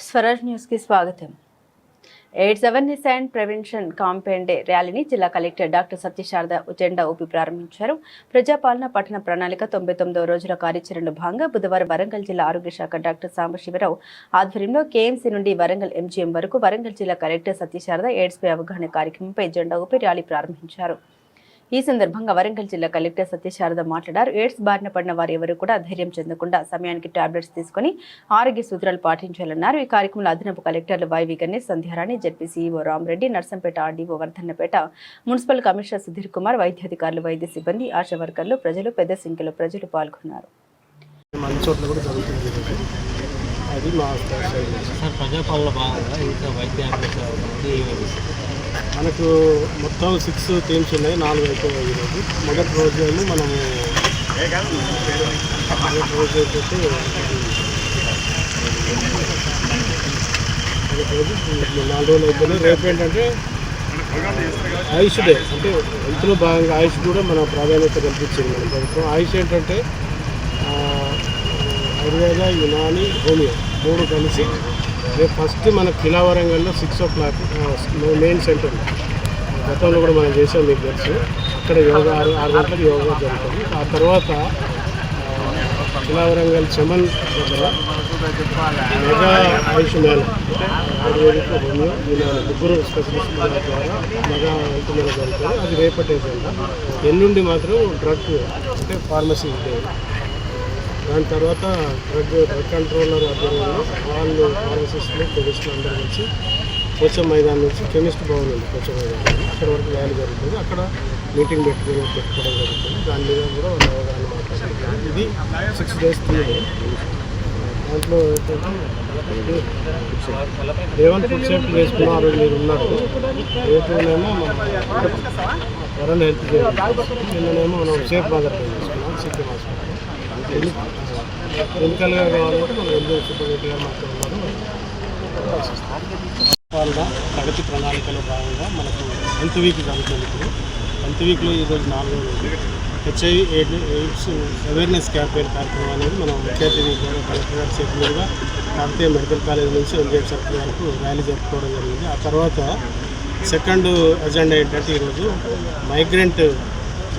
Swaraj news కి స్వాగతం. AIDS awareness and prevention campaign day ర్యాలీని జిల్లా కలెక్టర్ డాక్టర్ సత్యశారద జెండా ఊపి ప్రారంభించారు. ప్రజాపాలన పట్టణ ప్రణాళిక 99వ రోజుల కార్యాచరణలో భాగంగా బుధవారం వరంగల్ జిల్లా ఆరోగ్య శాఖ డాక్టర్ సాంబశివరావు ఆధ్వర్యంలో కేఎంసీ నుండి వరంగల్ ఎంజీఎం వరకు వరంగల్ జిల్లా కలెక్టర్ సత్యశారద ఎయిడ్స్ పై అవగాహన కార్యక్రమంపై జెండా ఊపి ర్యాలీ ప్రారంభించారు. ఈ సందర్భంగా వరంగల్ జిల్లా కలెక్టర్ సత్యశారద మాట్లాడారు. ఎయిడ్స్ బారిన పడిన వారు ఎవరు కూడా ధైర్యం చెందకుండా సమయానికి టాబ్లెట్స్ తీసుకుని ఆరోగ్య సూత్రాలు పాటించాలన్నారు. ఈ కార్యక్రమంలో అదనపు కలెక్టర్లు Y V Ganesh, Sandhyarani, ZP CEO Ramareddy, Narsampet RDO Wardhannapet, municipal commissioner Sudheer Kumar, వైద్యాధికారులు, వైద్య సిబ్బంది, ఆశా వర్కర్లు, ప్రజలు పెద్ద సంఖ్యలో ప్రజలు పాల్గొన్నారు. మనకు మొత్తం 6 టీమ్స్ ఉన్నాయి, 4 అయిపోయాయి. ఈరోజు మొదటి రోజు ఏమో మనము రోజు అయిపోతే రోజు 4 రోజులు అయిపోయినాయి. రేపు ఏంటంటే ఆయుష్ డే, అంటే హెల్త్లో భాగంగా ఆయుష్ కూడా మన ప్రాధాన్యత కల్పించింది మన ప్రభుత్వం. ఆయుష్ ఏంటంటే ఆయుర్వేద, యునాని, హోమియో 3 కలిసి రేపు ఫస్ట్ మన కిలా వరంగల్లో 6 o'clock మెయిన్ సెంటర్, గతంలో కూడా మనం చేసాం మీకు తెలుసు. అక్కడ యోగా 6 గంటలకు యోగా జరుగుతుంది. ఆ తర్వాత కిలా వరంగల్ చమన్ దగ్గర mega AYUSH mela, ayurvedic, homeo, Unani 3 specialist ద్వారా మెగా హెల్త్ మేళ జరుగుతుంది. అది రేపటి ఏజెండా. ఎల్లుండి మాత్రం డ్రగ్, అంటే ఫార్మసీ డే. దాని తర్వాత డ్రగ్ కంట్రోలర్ ఆధ్వర్యంలో వాళ్ళు ఫార్మసిస్టులు, కెమిస్టులు అందరూ కలిసి కోచం మైదానం నుంచి కెమిస్ట్ భవన్ ఉంది, కోచం మైదానం అక్కడ వరకు ర్యాలీ జరుగుతుంది. అక్కడ మీటింగ్ పెట్టుకోవడం జరుగుతుంది. దాని మీద కూడా వాళ్ళు అవగాహన మాట్లాడుతున్నారు. ఇది 6 days థీమ్. దాంట్లో రేవంత్ ఫుడ్ సేఫ్టీ చేసుకున్న ఆ రోజు మీరు ఉన్నారు. రేపునేమో వరల్డ్ హెల్త్ డే, నిన్ననేమో మనం సేఫ్ బాదర్ చేసుకున్నాం సిక్కిం హాస్పిటల్. ఎన్నికలుగా కావాలంటే మనం ఎందుకు సూపర్వైజర్ గారు మాట్లాడుతున్నారు. పాలన ప్రగతి ప్రణాళికలో భాగంగా మనకు హెల్త్ వీక్ జరుగుతుంది. ఇప్పుడు హెల్త్ వీక్లో ఈరోజు 4 రోజులు HIV/AIDS అవేర్నెస్ క్యాంపెయిన్ కార్యక్రమం అనేది మనం ముఖ్య అతిథి కలెక్టర్ గారి చేతి మీదుగా కాకతీయ మెడికల్ కాలేజ్ నుంచి ఎంజీఎం సర్కిల్ వరకు ర్యాలీ జరుపుకోవడం జరిగింది. ఆ తర్వాత సెకండ్ అజెండా ఏంటంటే ఈరోజు మైగ్రెంట్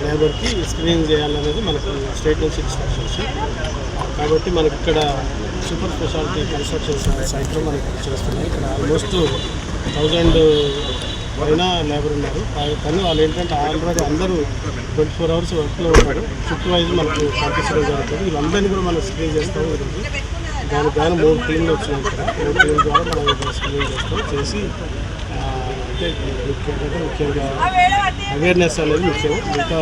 లేబర్కి స్క్రీనింగ్ చేయాలనేది మనకు స్టేట్ నుంచి ఇన్స్ట్రక్షన్స్. కాబట్టి మనకి ఇక్కడ సూపర్ స్పెషాలిటీ కన్స్ట్రక్షన్ సైట్లో మనకి చేస్తున్నాయి. ఇక్కడ ఆల్మోస్ట్ 1000 పైన లేబర్ ఉన్నారు. కానీ వాళ్ళు ఏంటంటే ఆల్రెడీ అందరూ 24 hours వర్క్లో ఉంటారు. షిఫ్ట్ వైజ్ మనకు పంపించడం జరుగుతుంది. వీళ్ళందరినీ కూడా మనం స్క్రీన్ చేస్తాము ఈరోజు. దానికి కానీ 3 టీంలు వచ్చినాయి. ఇక్కడ 3 టీం ద్వారా మనం ఇక్కడ స్క్రీన్ చేసి అంటే ముఖ్యంగా అవేర్నెస్ అనేది ముఖ్యం. ఇంకా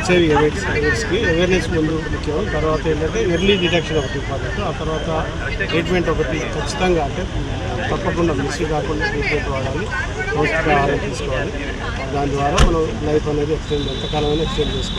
HIV ఎయిడ్స్కి అవేర్నెస్ ముందు ముఖ్యం. తర్వాత ఏంటంటే ఎర్లీ డిటెక్షన్ ఒకటి ఇంపార్టెంట్. ఆ తర్వాత ట్రీట్మెంట్ ఒకటి ఖచ్చితంగా, అంటే తప్పకుండా మిస్ కాకుండా ట్రీట్మెంట్ వాడాలి, పౌష్టిక ఆహారం తీసుకోవాలి. దాని ద్వారా మనం లైఫ్ అనేది ఎంతకాలమైనా ఎక్స్టెండ్ చేసుకోవాలి.